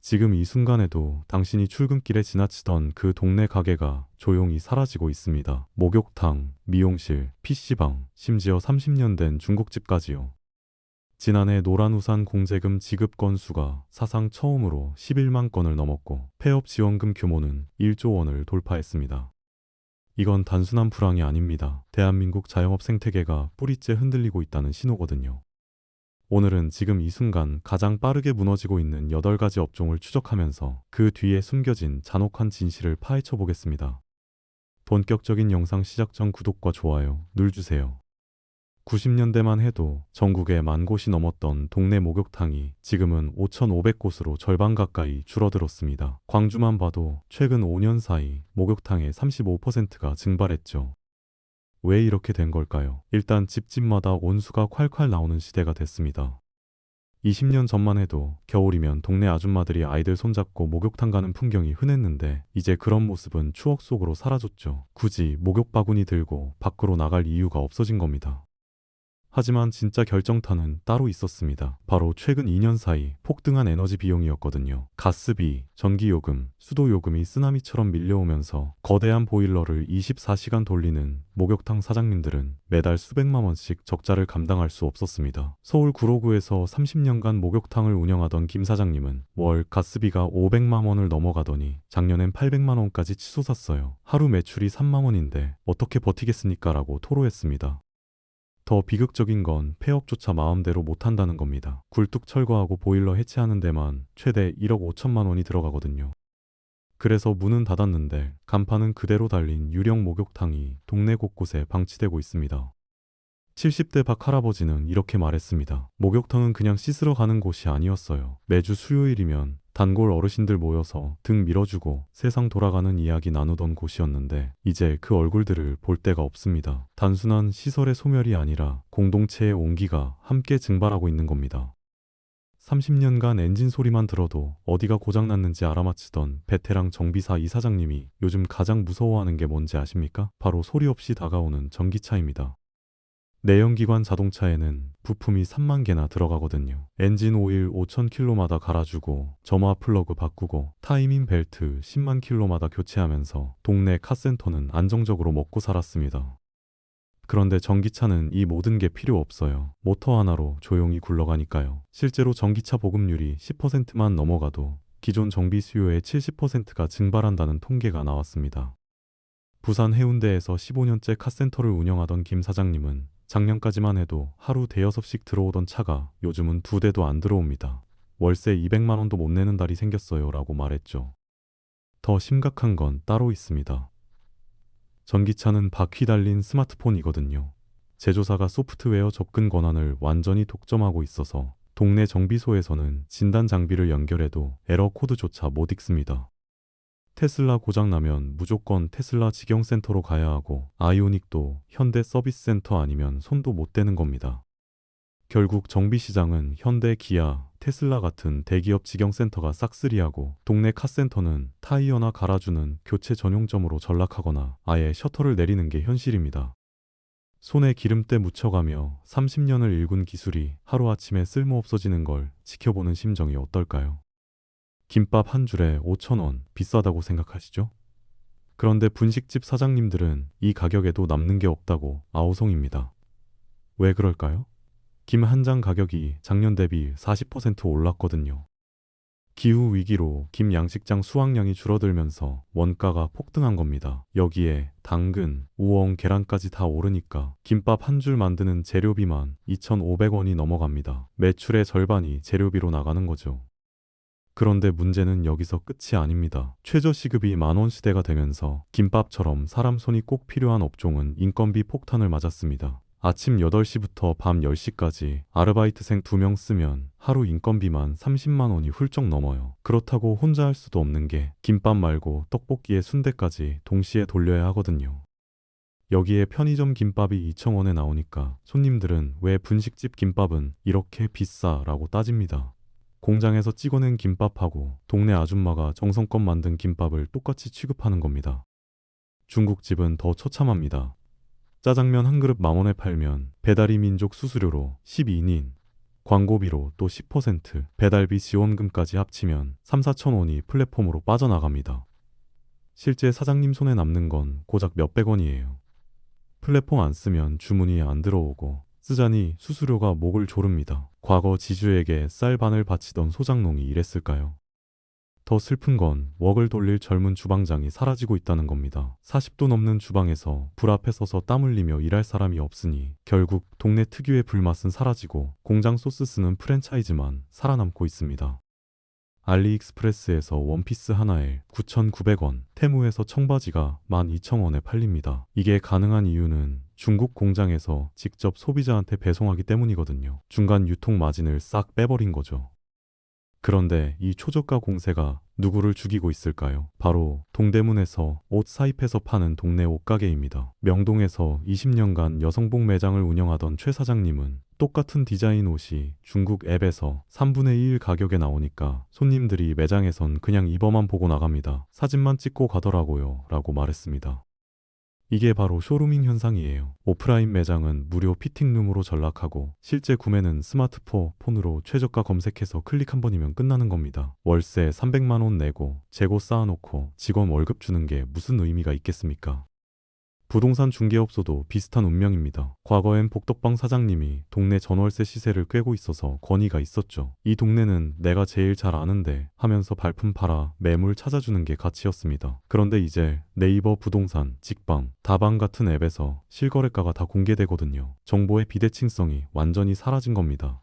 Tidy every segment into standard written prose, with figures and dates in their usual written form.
지금 이 순간에도 당신이 출근길에 지나치던 그 동네 가게가 조용히 사라지고 있습니다. 목욕탕, 미용실, PC방, 심지어 30년 된 중국집까지요. 지난해 노란우산 공제금 지급 건수가 사상 처음으로 11만 건을 넘었고 폐업 지원금 규모는 1조 원을 돌파했습니다. 이건 단순한 불황이 아닙니다. 대한민국 자영업 생태계가 뿌리째 흔들리고 있다는 신호거든요. 오늘은 지금 이 순간 가장 빠르게 무너지고 있는 8가지 업종을 추적하면서 그 뒤에 숨겨진 잔혹한 진실을 파헤쳐 보겠습니다. 본격적인 영상 시작 전 구독과 좋아요 눌러주세요. 90년대만 해도 전국에 10,000곳이 넘었던 동네 목욕탕이 지금은 5,500곳으로 절반 가까이 줄어들었습니다. 광주만 봐도 최근 5년 사이 목욕탕의 35%가 증발했죠. 왜 이렇게 된 걸까요? 일단 집집마다 온수가 콸콸 나오는 시대가 됐습니다. 20년 전만 해도 겨울이면 동네 아줌마들이 아이들 손잡고 목욕탕 가는 풍경이 흔했는데 이제 그런 모습은 추억 속으로 사라졌죠. 굳이 목욕 바구니 들고 밖으로 나갈 이유가 없어진 겁니다. 하지만 진짜 결정타는 따로 있었습니다. 바로 최근 2년 사이 폭등한 에너지 비용이었거든요. 가스비, 전기요금, 수도요금이 쓰나미처럼 밀려오면서 거대한 보일러를 24시간 돌리는 목욕탕 사장님들은 매달 수백만 원씩 적자를 감당할 수 없었습니다. 서울 구로구에서 30년간 목욕탕을 운영하던 김 사장님은 월 가스비가 500만 원을 넘어가더니 작년엔 800만 원까지 치솟았어요. 하루 매출이 3만 원인데 어떻게 버티겠습니까? 라고 토로했습니다. 더 비극적인 건 폐업조차 마음대로 못한다는 겁니다. 굴뚝 철거하고 보일러 해체하는 데만 최대 1억 5천만 원이 들어가거든요. 그래서 문은 닫았는데 간판은 그대로 달린 유령 목욕탕이 동네 곳곳에 방치되고 있습니다. 70대 박 할아버지는 이렇게 말했습니다. 목욕탕은 그냥 씻으러 가는 곳이 아니었어요. 매주 수요일이면 단골 어르신들 모여서 등 밀어주고 세상 돌아가는 이야기 나누던 곳이었는데 이제 그 얼굴들을 볼 데가 없습니다. 단순한 시설의 소멸이 아니라 공동체의 온기가 함께 증발하고 있는 겁니다. 30년간 엔진 소리만 들어도 어디가 고장났는지 알아맞히던 베테랑 정비사 이사장님이 요즘 가장 무서워하는 게 뭔지 아십니까? 바로 소리 없이 다가오는 전기차입니다. 내연기관 자동차에는 부품이 3만 개나 들어가거든요. 엔진 오일 5,000km마다 갈아주고 점화 플러그 바꾸고 타이밍 벨트 10만 킬로마다 교체하면서 동네 카센터는 안정적으로 먹고 살았습니다. 그런데 전기차는 이 모든 게 필요 없어요. 모터 하나로 조용히 굴러가니까요. 실제로 전기차 보급률이 10%만 넘어가도 기존 정비 수요의 70%가 증발한다는 통계가 나왔습니다. 부산 해운대에서 15년째 카센터를 운영하던 김 사장님은 작년까지만 해도 하루 대여섯씩 들어오던 차가 요즘은 2대도 안 들어옵니다. 월세 200만 원도 못 내는 달이 생겼어요 라고 말했죠. 더 심각한 건 따로 있습니다. 전기차는 바퀴 달린 스마트폰이거든요. 제조사가 소프트웨어 접근 권한을 완전히 독점하고 있어서 동네 정비소에서는 진단 장비를 연결해도 에러 코드조차 못 읽습니다. 테슬라 고장나면 무조건 테슬라 직영센터로 가야 하고 아이오닉도 현대 서비스센터 아니면 손도 못 대는 겁니다. 결국 정비시장은 현대, 기아, 테슬라 같은 대기업 직영센터가 싹쓸이하고 동네 카센터는 타이어나 갈아주는 교체 전용점으로 전락하거나 아예 셔터를 내리는 게 현실입니다. 손에 기름때 묻혀가며 30년을 일군 기술이 하루아침에 쓸모 없어지는 걸 지켜보는 심정이 어떨까요? 김밥 한 줄에 5,000원 비싸다고 생각하시죠? 그런데 분식집 사장님들은 이 가격에도 남는 게 없다고 아우성입니다. 왜 그럴까요? 김 한 장 가격이 작년 대비 40% 올랐거든요. 기후 위기로 김 양식장 수확량이 줄어들면서 원가가 폭등한 겁니다. 여기에 당근, 우엉, 계란까지 다 오르니까 김밥 한 줄 만드는 재료비만 2,500원이 넘어갑니다. 매출의 절반이 재료비로 나가는 거죠. 그런데 문제는 여기서 끝이 아닙니다. 최저시급이 10,000원 시대가 되면서 김밥처럼 사람 손이 꼭 필요한 업종은 인건비 폭탄을 맞았습니다. 아침 8시부터 밤 10시까지 아르바이트생 2명 쓰면 하루 인건비만 30만 원이 훌쩍 넘어요. 그렇다고 혼자 할 수도 없는 게 김밥 말고 떡볶이에 순대까지 동시에 돌려야 하거든요. 여기에 편의점 김밥이 2,000원에 나오니까 손님들은 왜 분식집 김밥은 이렇게 비싸? 라고 따집니다. 공장에서 찍어낸 김밥하고 동네 아줌마가 정성껏 만든 김밥을 똑같이 취급하는 겁니다. 중국집은 더 처참합니다. 짜장면 한 그릇 10,000원에 팔면 배달이 민족 수수료로 12인, 광고비로 또 10%, 배달비 지원금까지 합치면 3, 4천 원이 플랫폼으로 빠져나갑니다. 실제 사장님 손에 남는 건 고작 몇백 원이에요. 플랫폼 안 쓰면 주문이 안 들어오고 쓰자니 수수료가 목을 조릅니다. 과거 지주에게 쌀 반을 바치던 소장농이 이랬을까요? 더 슬픈 건 웍을 돌릴 젊은 주방장이 사라지고 있다는 겁니다. 40도 넘는 주방에서 불 앞에 서서 땀 흘리며 일할 사람이 없으니 결국 동네 특유의 불맛은 사라지고 공장 소스 쓰는 프랜차이즈만 살아남고 있습니다. 알리익스프레스에서 원피스 하나에 9,900원, 테무에서 청바지가 12,000원에 팔립니다. 이게 가능한 이유는 중국 공장에서 직접 소비자한테 배송하기 때문이거든요. 중간 유통 마진을 싹 빼버린 거죠. 그런데 이 초저가 공세가 누구를 죽이고 있을까요? 바로 동대문에서 옷 사입해서 파는 동네 옷가게입니다. 명동에서 20년간 여성복 매장을 운영하던 최 사장님은 똑같은 디자인 옷이 중국 앱에서 3분의 1 가격에 나오니까 손님들이 매장에선 그냥 입어만 보고 나갑니다. 사진만 찍고 가더라고요 라고 말했습니다. 이게 바로 쇼루밍 현상이에요. 오프라인 매장은 무료 피팅룸으로 전락하고 실제 구매는 스마트폰으로 최저가 검색해서 클릭 한 번이면 끝나는 겁니다. 월세 300만 원 내고 재고 쌓아놓고 직원 월급 주는 게 무슨 의미가 있겠습니까? 부동산 중개업소도 비슷한 운명입니다. 과거엔 복덕방 사장님이 동네 전월세 시세를 꿰고 있어서 권위가 있었죠. 이 동네는 내가 제일 잘 아는데 하면서 발품 팔아 매물 찾아주는 게 가치였습니다. 그런데 이제 네이버 부동산, 직방, 다방 같은 앱에서 실거래가가 다 공개되거든요. 정보의 비대칭성이 완전히 사라진 겁니다.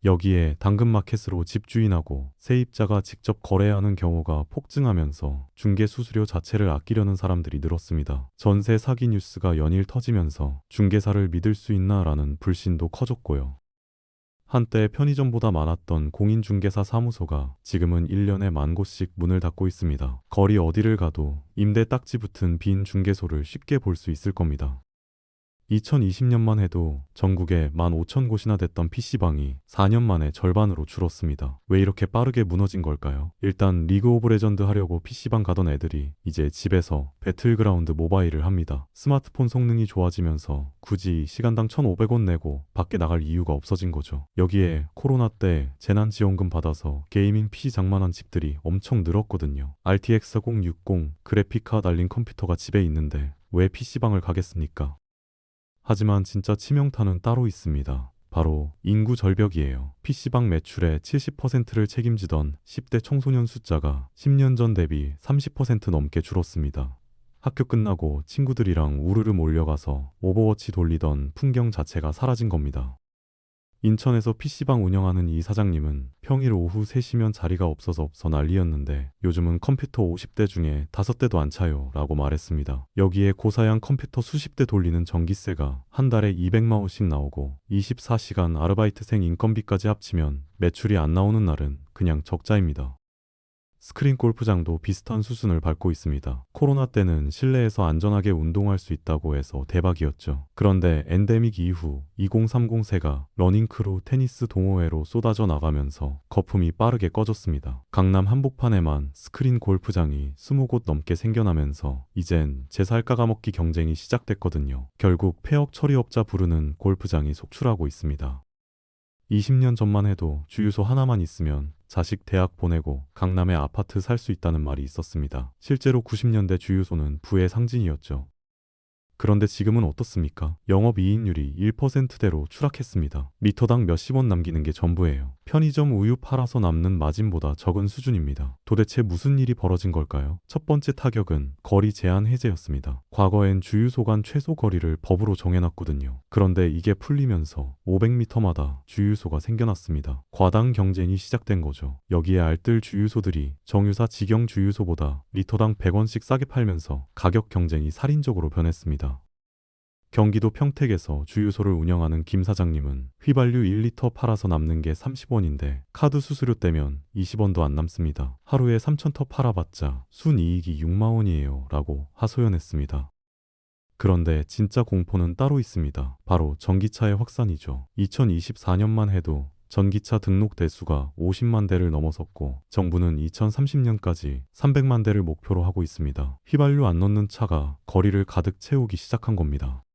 여기에 당근마켓으로 집주인하고 세입자가 직접 거래하는 경우가 폭증하면서 중개 수수료 자체를 아끼려는 사람들이 늘었습니다. 전세 사기 뉴스가 연일 터지면서 중개사를 믿을 수 있나라는 불신도 커졌고요. 한때 편의점보다 많았던 공인중개사 사무소가 지금은 1년에 10,000곳씩 문을 닫고 있습니다. 거리 어디를 가도 임대 딱지 붙은 빈 중개소를 쉽게 볼 수 있을 겁니다. 2020년만 해도 전국에 15,000곳이나 됐던 PC방이 4년 만에 절반으로 줄었습니다. 왜 이렇게 빠르게 무너진 걸까요? 일단 리그 오브 레전드 하려고 PC방 가던 애들이 이제 집에서 배틀그라운드 모바일을 합니다. 스마트폰 성능이 좋아지면서 굳이 시간당 1,500원 내고 밖에 나갈 이유가 없어진 거죠. 여기에 코로나 때 재난지원금 받아서 게이밍 PC 장만한 집들이 엄청 늘었거든요. RTX 4060 그래픽카 달린 컴퓨터가 집에 있는데 왜 PC방을 가겠습니까? 하지만 진짜 치명타는 따로 있습니다. 바로 인구 절벽이에요. PC방 매출의 70%를 책임지던 10대 청소년 숫자가 10년 전 대비 30% 넘게 줄었습니다. 학교 끝나고 친구들이랑 우르르 몰려가서 오버워치 돌리던 풍경 자체가 사라진 겁니다. 인천에서 PC방 운영하는 이 사장님은 평일 오후 3시면 자리가 없어서 난리였는데 요즘은 컴퓨터 50대 중에 5대도 안 차요 라고 말했습니다. 여기에 고사양 컴퓨터 수십 대 돌리는 전기세가 한 달에 200만 원씩 나오고 24시간 아르바이트생 인건비까지 합치면 매출이 안 나오는 날은 그냥 적자입니다. 스크린 골프장도 비슷한 수순을 밟고 있습니다. 코로나 때는 실내에서 안전하게 운동할 수 있다고 해서 대박이었죠. 그런데 엔데믹 이후 2030 세가 러닝크루, 테니스 동호회로 쏟아져 나가면서 거품이 빠르게 꺼졌습니다. 강남 한복판에만 스크린 골프장이 20곳 넘게 생겨나면서 이젠 제살 까가먹기 경쟁이 시작됐거든요. 결국 폐업 처리업자 부르는 골프장이 속출하고 있습니다. 20년 전만 해도 주유소 하나만 있으면 자식 대학 보내고 강남에 아파트 살 수 있다는 말이 있었습니다. 실제로 90년대 주유소는 부의 상징이었죠. 그런데 지금은 어떻습니까? 영업이익률이 1%대로 추락했습니다. 리터당 몇십 원 남기는 게 전부예요. 편의점 우유 팔아서 남는 마진보다 적은 수준입니다. 도대체 무슨 일이 벌어진 걸까요? 첫 번째 타격은 거리 제한 해제였습니다. 과거엔 주유소 간 최소 거리를 법으로 정해놨거든요. 그런데 이게 풀리면서 500m마다 주유소가 생겨났습니다. 과당 경쟁이 시작된 거죠. 여기에 알뜰 주유소들이 정유사 직영 주유소보다 리터당 100원씩 싸게 팔면서 가격 경쟁이 살인적으로 변했습니다. 경기도 평택에서 주유소를 운영하는 김 사장님은 휘발유 1리터 팔아서 남는 게 30원인데 카드 수수료 떼면 20원도 안 남습니다. 하루에 3,000터 팔아봤자 순이익이 6만 원이에요 라고 하소연했습니다. 그런데 진짜 공포는 따로 있습니다. 바로 전기차의 확산이죠. 2024년만 해도 전기차 등록 대수가 50만 대를 넘어섰고 정부는 2030년까지 300만 대를 목표로 하고 있습니다. 휘발유 안 넣는 차가 거리를 가득 채우기 시작한 겁니다.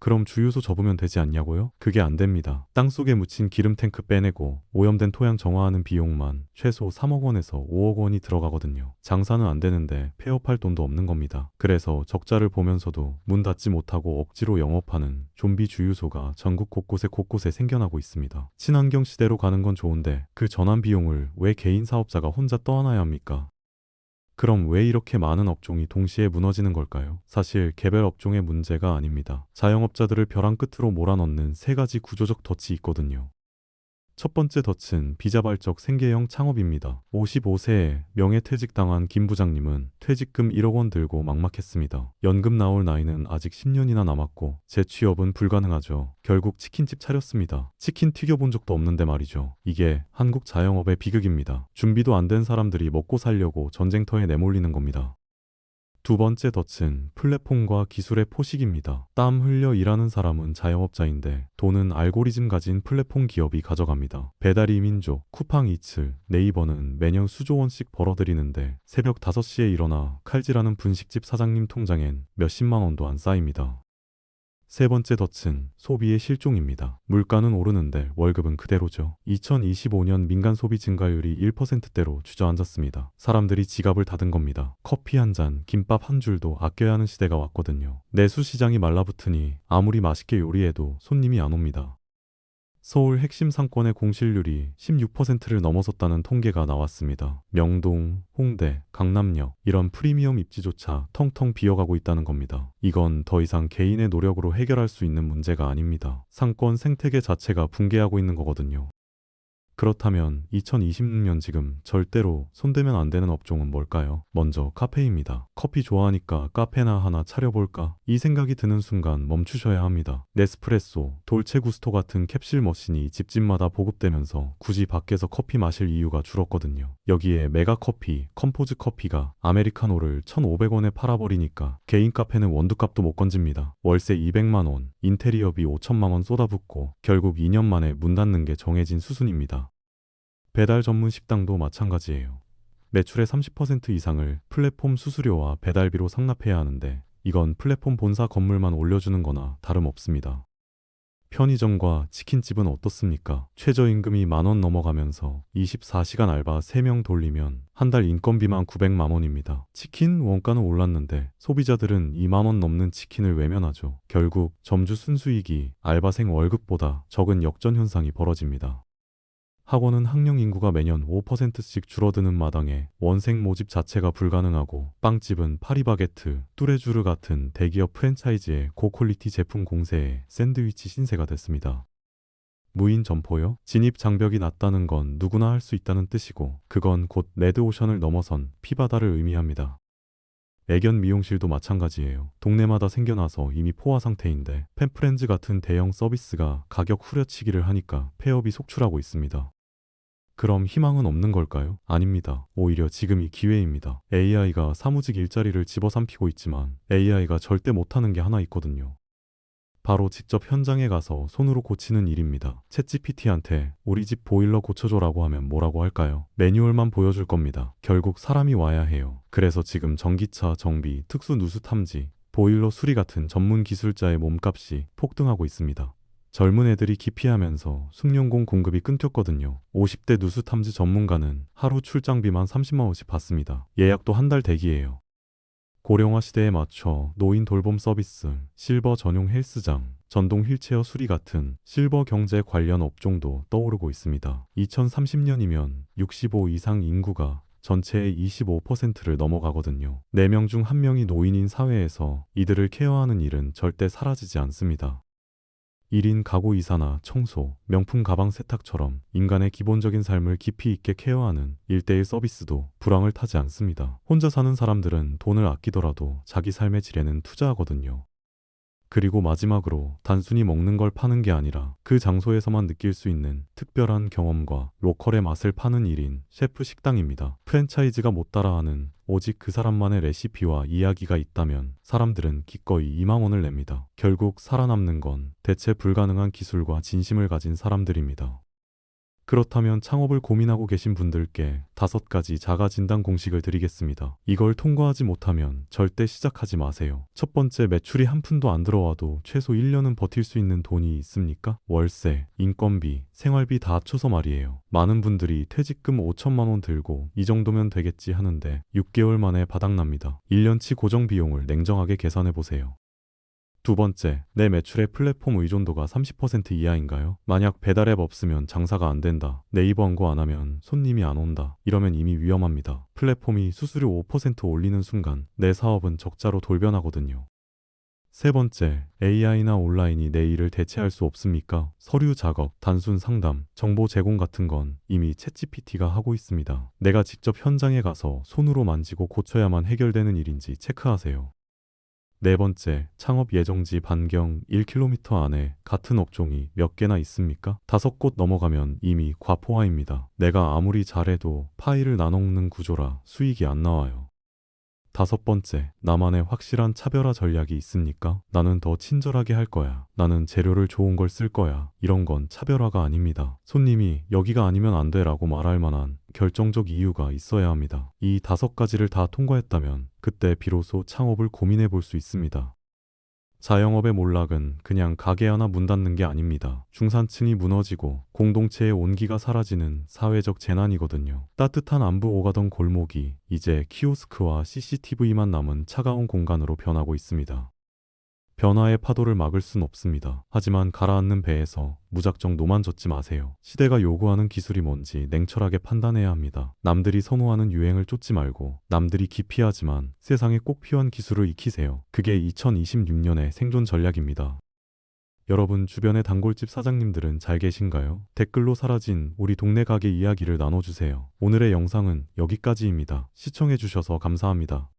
그럼 주유소 접으면 되지 않냐고요? 그게 안 됩니다. 땅속에 묻힌 기름 탱크 빼내고 오염된 토양 정화하는 비용만 최소 3억 원에서 5억 원이 들어가거든요. 장사는 안 되는데 폐업할 돈도 없는 겁니다. 그래서 적자를 보면서도 문 닫지 못하고 억지로 영업하는 좀비 주유소가 전국 곳곳에 생겨나고 있습니다. 친환경 시대로 가는 건 좋은데 그 전환 비용을 왜 개인 사업자가 혼자 떠안아야 합니까? 그럼 왜 이렇게 많은 업종이 동시에 무너지는 걸까요? 사실 개별 업종의 문제가 아닙니다. 자영업자들을 벼랑 끝으로 몰아넣는 세 가지 구조적 덫이 있거든요. 첫 번째 덫은 비자발적 생계형 창업입니다. 55세에 명예퇴직당한 김 부장님은 퇴직금 1억 원 들고 막막했습니다. 연금 나올 나이는 아직 10년이나 남았고 재취업은 불가능하죠. 결국 치킨집 차렸습니다. 치킨 튀겨본 적도 없는데 말이죠. 이게 한국 자영업의 비극입니다. 준비도 안 된 사람들이 먹고 살려고 전쟁터에 내몰리는 겁니다. 두 번째 덫은 플랫폼과 기술의 포식입니다. 땀 흘려 일하는 사람은 자영업자인데 돈은 알고리즘 가진 플랫폼 기업이 가져갑니다. 배달이 민족, 쿠팡이츠, 네이버는 매년 수조 원씩 벌어들이는데 새벽 5시에 일어나 칼질하는 분식집 사장님 통장엔 몇십만 원도 안 쌓입니다. 세 번째 덫은 소비의 실종입니다. 물가는 오르는데 월급은 그대로죠. 2025년 민간 소비 증가율이 1%대로 주저앉았습니다. 사람들이 지갑을 닫은 겁니다. 커피 한 잔, 김밥 한 줄도 아껴야 하는 시대가 왔거든요. 내수 시장이 말라붙으니 아무리 맛있게 요리해도 손님이 안 옵니다. 서울 핵심 상권의 공실률이 16%를 넘어섰다는 통계가 나왔습니다. 명동, 홍대, 강남역 이런 프리미엄 입지조차 텅텅 비어가고 있다는 겁니다. 이건 더 이상 개인의 노력으로 해결할 수 있는 문제가 아닙니다. 상권 생태계 자체가 붕괴하고 있는 거거든요. 그렇다면 2026년 지금 절대로 손대면 안 되는 업종은 뭘까요? 먼저 카페입니다. 커피 좋아하니까 카페나 하나 차려볼까? 이 생각이 드는 순간 멈추셔야 합니다. 네스프레소, 돌체구스토 같은 캡슐 머신이 집집마다 보급되면서 굳이 밖에서 커피 마실 이유가 줄었거든요. 여기에 메가커피, 컴포즈 커피가 아메리카노를 1,500원에 팔아버리니까 개인 카페는 원두값도 못 건집니다. 월세 200만 원, 인테리어비 5천만 원 쏟아붓고 결국 2년 만에 문 닫는 게 정해진 수순입니다. 배달 전문 식당도 마찬가지예요. 매출의 30% 이상을 플랫폼 수수료와 배달비로 상납해야 하는데 이건 플랫폼 본사 건물만 올려주는 거나 다름없습니다. 편의점과 치킨집은 어떻습니까? 최저임금이 10,000원 넘어가면서 24시간 알바 3명 돌리면 한 달 인건비만 900만 원입니다. 치킨 원가는 올랐는데 소비자들은 2만 원 넘는 치킨을 외면하죠. 결국 점주 순수익이 알바생 월급보다 적은 역전 현상이 벌어집니다. 학원은 학령 인구가 매년 5%씩 줄어드는 마당에 원생 모집 자체가 불가능하고 빵집은 파리바게트, 뚜레쥬르 같은 대기업 프랜차이즈의 고퀄리티 제품 공세에 샌드위치 신세가 됐습니다. 무인 점포요? 진입 장벽이 낮다는 건 누구나 할 수 있다는 뜻이고 그건 곧 레드오션을 넘어선 피바다를 의미합니다. 애견 미용실도 마찬가지예요. 동네마다 생겨나서 이미 포화 상태인데 펜프렌즈 같은 대형 서비스가 가격 후려치기를 하니까 폐업이 속출하고 있습니다. 그럼 희망은 없는 걸까요? 아닙니다. 오히려 지금이 기회입니다. AI가 사무직 일자리를 집어삼키고 있지만 AI가 절대 못하는 게 하나 있거든요. 바로 직접 현장에 가서 손으로 고치는 일입니다. 챗GPT한테 우리 집 보일러 고쳐줘라고 하면 뭐라고 할까요? 매뉴얼만 보여줄 겁니다. 결국 사람이 와야 해요. 그래서 지금 전기차 정비, 특수 누수 탐지, 보일러 수리 같은 전문 기술자의 몸값이 폭등하고 있습니다. 젊은 애들이 기피하면서 숙련공 공급이 끊겼거든요. 50대 누수 탐지 전문가는 하루 출장비만 30만 원씩 받습니다. 예약도 한 달 대기예요. 고령화 시대에 맞춰 노인 돌봄 서비스, 실버 전용 헬스장, 전동 휠체어 수리 같은 실버 경제 관련 업종도 떠오르고 있습니다. 2030년이면 65 이상 인구가 전체의 25%를 넘어가거든요. 4명 중 1명이 노인인 사회에서 이들을 케어하는 일은 절대 사라지지 않습니다. 1인 가구 이사나 청소, 명품 가방 세탁처럼 인간의 기본적인 삶을 깊이 있게 케어하는 1:1 서비스도 불황을 타지 않습니다. 혼자 사는 사람들은 돈을 아끼더라도 자기 삶의 질에는 투자하거든요. 그리고 마지막으로 단순히 먹는 걸 파는 게 아니라 그 장소에서만 느낄 수 있는 특별한 경험과 로컬의 맛을 파는 일인 셰프 식당입니다. 프랜차이즈가 못 따라하는 오직 그 사람만의 레시피와 이야기가 있다면 사람들은 기꺼이 2만 원을 냅니다. 결국 살아남는 건 대체 불가능한 기술과 진심을 가진 사람들입니다. 그렇다면 창업을 고민하고 계신 분들께 5가지 자가 진단 공식을 드리겠습니다. 이걸 통과하지 못하면 절대 시작하지 마세요. 첫 번째, 매출이 한 푼도 안 들어와도 최소 1년은 버틸 수 있는 돈이 있습니까? 월세, 인건비, 생활비 다 합쳐서 말이에요. 많은 분들이 퇴직금 5천만 원 들고 이 정도면 되겠지 하는데 6개월 만에 바닥납니다. 1년치 고정 비용을 냉정하게 계산해 보세요. 두 번째, 내 매출의 플랫폼 의존도가 30% 이하인가요? 만약 배달앱 없으면 장사가 안 된다. 네이버 광고 안 하면 손님이 안 온다. 이러면 이미 위험합니다. 플랫폼이 수수료 5% 올리는 순간 내 사업은 적자로 돌변하거든요. 세 번째, AI나 온라인이 내 일을 대체할 수 없습니까? 서류 작업, 단순 상담, 정보 제공 같은 건 이미 챗GPT가 하고 있습니다. 내가 직접 현장에 가서 손으로 만지고 고쳐야만 해결되는 일인지 체크하세요. 네 번째, 창업 예정지 반경 1km 안에 같은 업종이 몇 개나 있습니까? 5곳 넘어가면 이미 과포화입니다. 내가 아무리 잘해도 파일을 나눠먹는 구조라 수익이 안 나와요. 다섯 번째, 나만의 확실한 차별화 전략이 있습니까? 나는 더 친절하게 할 거야. 나는 재료를 좋은 걸 쓸 거야. 이런 건 차별화가 아닙니다. 손님이 여기가 아니면 안 돼 라고 말할 만한 결정적 이유가 있어야 합니다. 이 5가지를 다 통과했다면 그때 비로소 창업을 고민해 볼 수 있습니다. 자영업의 몰락은 그냥 가게 하나 문 닫는 게 아닙니다. 중산층이 무너지고 공동체의 온기가 사라지는 사회적 재난이거든요. 따뜻한 안부 오가던 골목이 이제 키오스크와 CCTV만 남은 차가운 공간으로 변하고 있습니다. 변화의 파도를 막을 순 없습니다. 하지만 가라앉는 배에서 무작정 노만젓지 마세요. 시대가 요구하는 기술이 뭔지 냉철하게 판단해야 합니다. 남들이 선호하는 유행을 쫓지 말고 남들이 기피하지만 세상에 꼭 필요한 기술을 익히세요. 그게 2026년의 생존 전략입니다. 여러분 주변의 단골집 사장님들은 잘 계신가요? 댓글로 사라진 우리 동네 가게 이야기를 나눠주세요. 오늘의 영상은 여기까지입니다. 시청해주셔서 감사합니다.